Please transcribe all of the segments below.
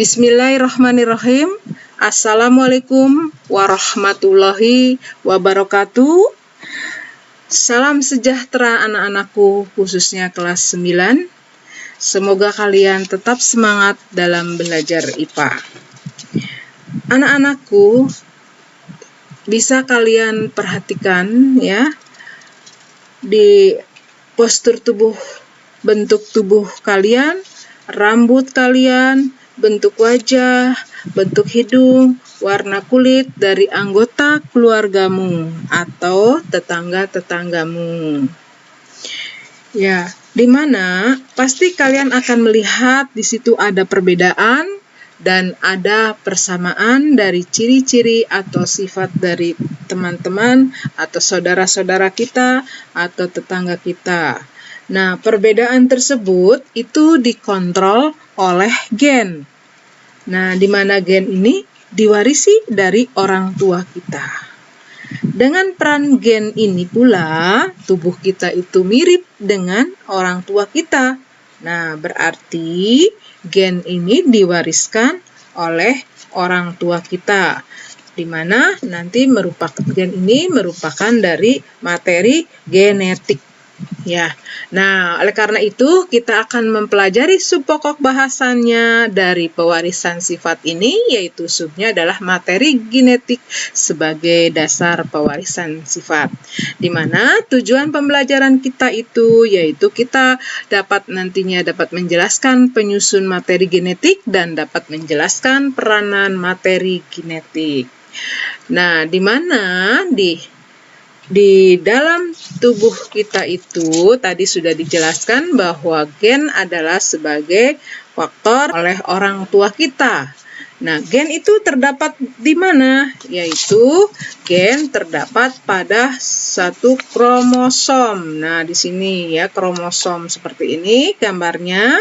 Bismillahirrahmanirrahim. Assalamualaikum warahmatullahi wabarakatuh. Salam sejahtera anak-anakku, khususnya kelas 9. Semoga kalian tetap semangat dalam belajar IPA. Anak-anakku, bisa kalian perhatikan ya, di postur tubuh, bentuk tubuh kalian, rambut kalian, bentuk wajah, bentuk hidung, warna kulit dari anggota keluargamu atau tetangga-tetanggamu. Ya, di mana pasti kalian akan melihat di situ ada perbedaan dan ada persamaan dari ciri-ciri atau sifat dari teman-teman atau saudara-saudara kita atau tetangga kita. Nah, perbedaan tersebut itu dikontrol oleh gen. Nah, di mana gen ini diwarisi dari orang tua kita. Dengan peran gen ini pula, tubuh kita itu mirip dengan orang tua kita. Nah, berarti gen ini diwariskan oleh orang tua kita, di mana nanti gen ini merupakan dari materi genetik. Ya, nah oleh karena itu kita akan mempelajari subpokok bahasannya dari pewarisan sifat ini, yaitu subnya adalah materi genetik sebagai dasar pewarisan sifat. Di mana tujuan pembelajaran kita itu yaitu kita nantinya dapat menjelaskan penyusun materi genetik dan dapat menjelaskan peranan materi genetik. Nah, di mana di dalam tubuh kita itu tadi sudah dijelaskan bahwa gen adalah sebagai faktor oleh orang tua kita. Nah, gen itu terdapat di mana? Yaitu gen terdapat pada satu kromosom. Nah, di sini ya kromosom seperti ini gambarnya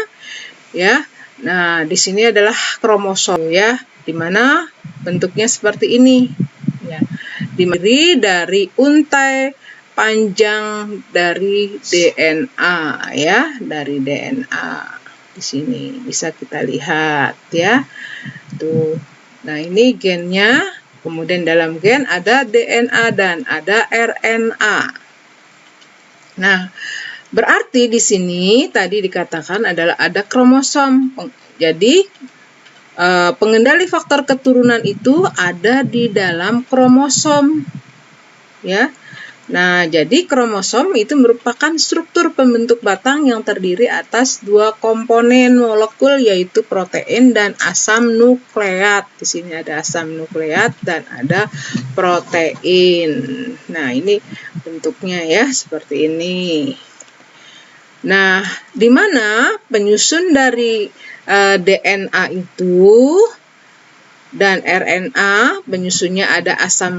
ya. Nah, di sini adalah kromosom ya, di mana bentuknya seperti ini ya. Dimiliki dari untai panjang dari DNA ya, dari DNA. Di sini bisa kita lihat ya. Tuh. Nah, ini gennya. Kemudian dalam gen ada DNA dan ada RNA. Nah, berarti di sini tadi dikatakan adalah ada kromosom. Jadi pengendali faktor keturunan itu ada di dalam kromosom ya. Nah, jadi kromosom itu merupakan struktur pembentuk batang yang terdiri atas dua komponen molekul, yaitu protein dan asam nukleat. Di sini ada asam nukleat dan ada protein. Nah, ini bentuknya ya seperti ini. Nah, di mana penyusun dari DNA itu dan RNA, penyusunnya ada asam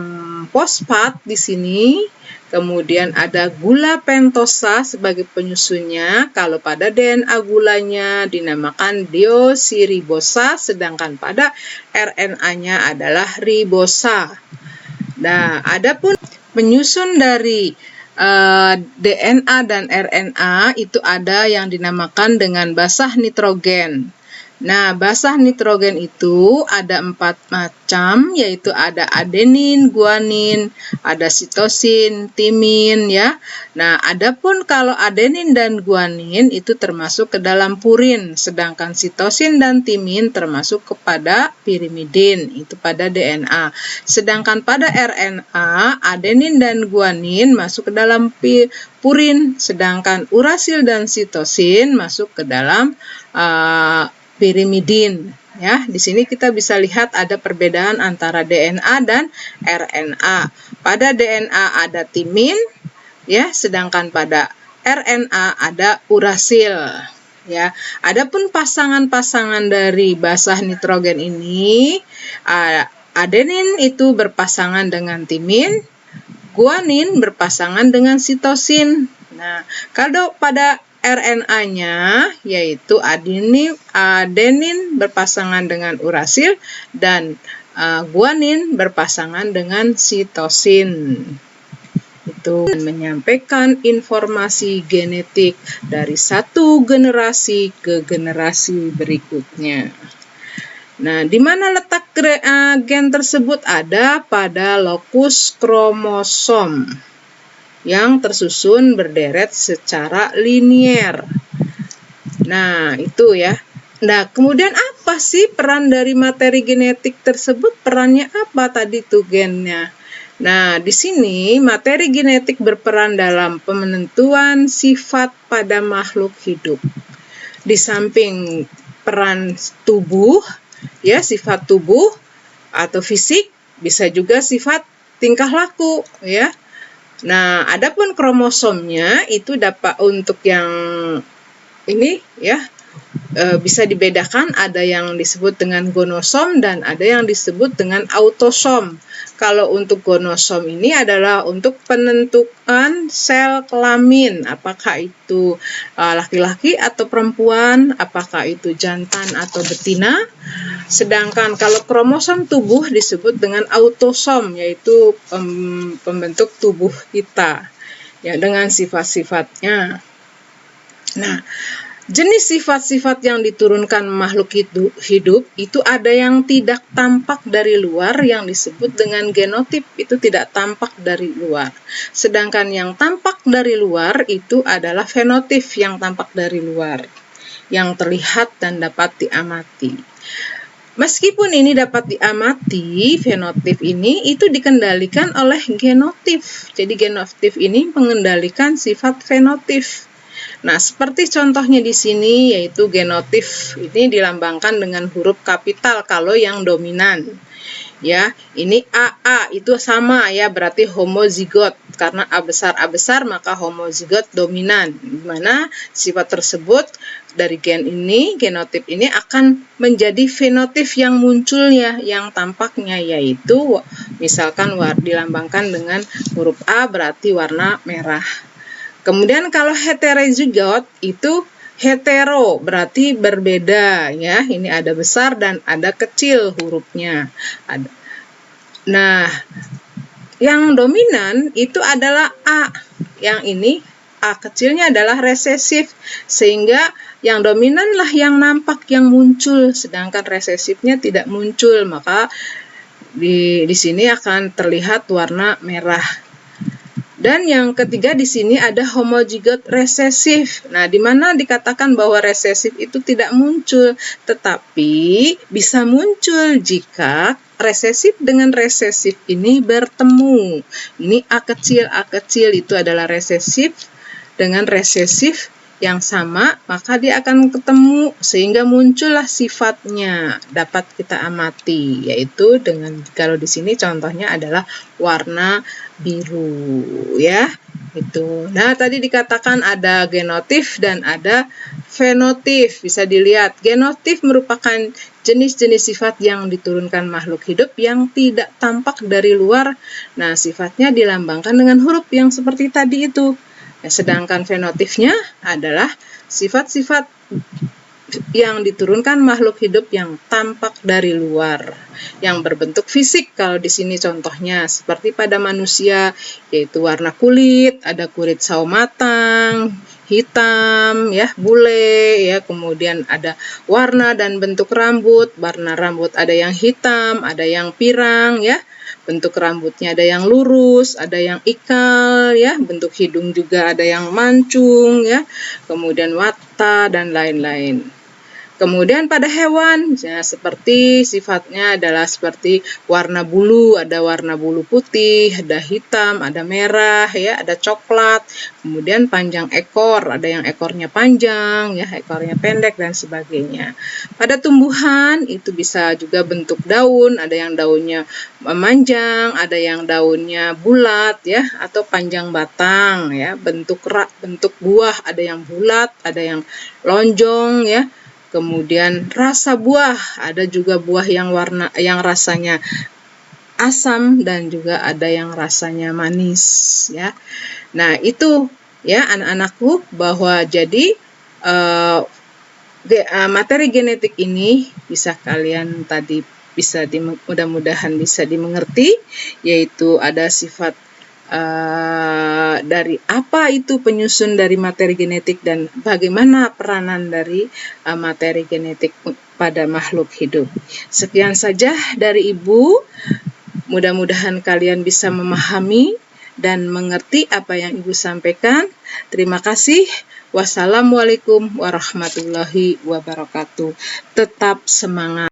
fosfat di sini, kemudian ada gula pentosa sebagai penyusunnya. Kalau pada DNA gulanya dinamakan deoksiribosa, sedangkan pada RNA-nya adalah ribosa. Nah, adapun penyusun dari DNA dan RNA itu ada yang dinamakan dengan basah nitrogen. Nah, basah nitrogen itu ada 4 macam, yaitu ada adenin, guanin, ada sitosin, timin ya. Nah, adapun kalau adenin dan guanin itu termasuk ke dalam purin, sedangkan sitosin dan timin termasuk kepada pirimidin, itu pada DNA. Sedangkan pada RNA, adenin dan guanin masuk ke dalam purin, sedangkan urasil dan sitosin masuk ke dalam pirimidin ya. Di sini kita bisa lihat ada perbedaan antara DNA dan RNA. Pada DNA ada timin ya, sedangkan pada RNA ada urasil ya. Adapun pasangan-pasangan dari basah nitrogen ini, adenin itu berpasangan dengan timin, guanin berpasangan dengan sitosin. Nah, kalau pada RNA-nya yaitu adenin berpasangan dengan urasil dan guanin berpasangan dengan sitosin. Itu menyampaikan informasi genetik dari satu generasi ke generasi berikutnya. Nah, di mana letak gen tersebut? Ada pada lokus kromosom yang tersusun berderet secara linier. Nah, itu ya. Nah, kemudian apa sih peran dari materi genetik tersebut? Perannya apa tadi tuh gennya? Nah, di sini materi genetik berperan dalam penentuan sifat pada makhluk hidup. Di samping peran tubuh, ya, sifat tubuh atau fisik, bisa juga sifat tingkah laku, ya. Nah, adapun kromosomnya itu dapat untuk yang ini, ya, bisa dibedakan, ada yang disebut dengan gonosom dan ada yang disebut dengan autosom. Kalau untuk gonosom ini adalah untuk penentuan sel kelamin, apakah itu laki-laki atau perempuan, apakah itu jantan atau betina. Sedangkan kalau kromosom tubuh disebut dengan autosom, yaitu pembentuk tubuh kita, ya, dengan sifat-sifatnya. Nah, jenis sifat-sifat yang diturunkan makhluk hidup itu ada yang tidak tampak dari luar yang disebut dengan genotip, itu tidak tampak dari luar. Sedangkan yang tampak dari luar itu adalah fenotip, yang tampak dari luar, yang terlihat dan dapat diamati. Meskipun ini dapat diamati, fenotip ini itu dikendalikan oleh genotip. Jadi genotip ini mengendalikan sifat fenotip. Nah, seperti contohnya di sini, yaitu genotip ini dilambangkan dengan huruf kapital kalau yang dominan. Ya, ini AA itu sama, ya, berarti homozigot. Karena A besar maka homozigot dominan. Di mana sifat tersebut dari gen ini, genotip ini akan menjadi fenotip yang munculnya, yang tampaknya, yaitu misalkan dilambangkan dengan huruf A berarti warna merah. Kemudian kalau heterozigot itu hetero berarti berbeda, ya. Ini ada besar dan ada kecil hurufnya. Nah, yang dominan itu adalah A. Yang ini A kecilnya adalah resesif, sehingga yang dominanlah yang nampak, yang muncul, sedangkan resesifnya tidak muncul, maka di sini akan terlihat warna merah. Dan yang ketiga di sini ada homozigot resesif. Nah, di mana dikatakan bahwa resesif itu tidak muncul, tetapi bisa muncul jika resesif dengan resesif ini bertemu. Ini A kecil itu adalah resesif dengan resesif yang sama, maka dia akan ketemu sehingga muncullah sifatnya dapat kita amati, yaitu dengan, kalau di sini contohnya adalah warna biru, ya. Itu. Nah, tadi dikatakan ada genotip dan ada fenotip. Bisa dilihat, genotip merupakan jenis-jenis sifat yang diturunkan makhluk hidup yang tidak tampak dari luar. Nah, sifatnya dilambangkan dengan huruf yang seperti tadi itu. Sedangkan fenotipnya adalah sifat-sifat yang diturunkan makhluk hidup yang tampak dari luar, yang berbentuk fisik. Kalau di sini contohnya seperti pada manusia, yaitu warna kulit, ada kulit sawo matang, hitam, ya, bule, ya. Kemudian ada warna dan bentuk rambut. Warna rambut ada yang hitam, ada yang pirang, ya. Bentuk rambutnya ada yang lurus, ada yang ikal, ya. Bentuk hidung juga ada yang mancung, ya. Kemudian mata dan lain-lain. Kemudian pada hewan, ya, seperti sifatnya adalah seperti warna bulu, ada warna bulu putih, ada hitam, ada merah, ya, ada coklat. Kemudian panjang ekor, ada yang ekornya panjang, ya, ekornya pendek dan sebagainya. Pada tumbuhan itu bisa juga bentuk daun, ada yang daunnya memanjang, ada yang daunnya bulat, ya, atau panjang batang, ya. Bentuk buah ada yang bulat, ada yang lonjong, ya. Kemudian rasa buah, ada juga buah yang rasanya asam dan juga ada yang rasanya manis, ya. Nah, itu, ya, anak-anakku, bahwa jadi materi genetik ini bisa kalian tadi mudah-mudahan bisa dimengerti, yaitu ada sifat dari apa itu penyusun dari materi genetik dan bagaimana peranan dari materi genetik pada makhluk hidup. Sekian saja dari Ibu. Mudah-mudahan kalian bisa memahami dan mengerti apa yang Ibu sampaikan. Terima kasih. Wassalamualaikum warahmatullahi wabarakatuh. Tetap semangat.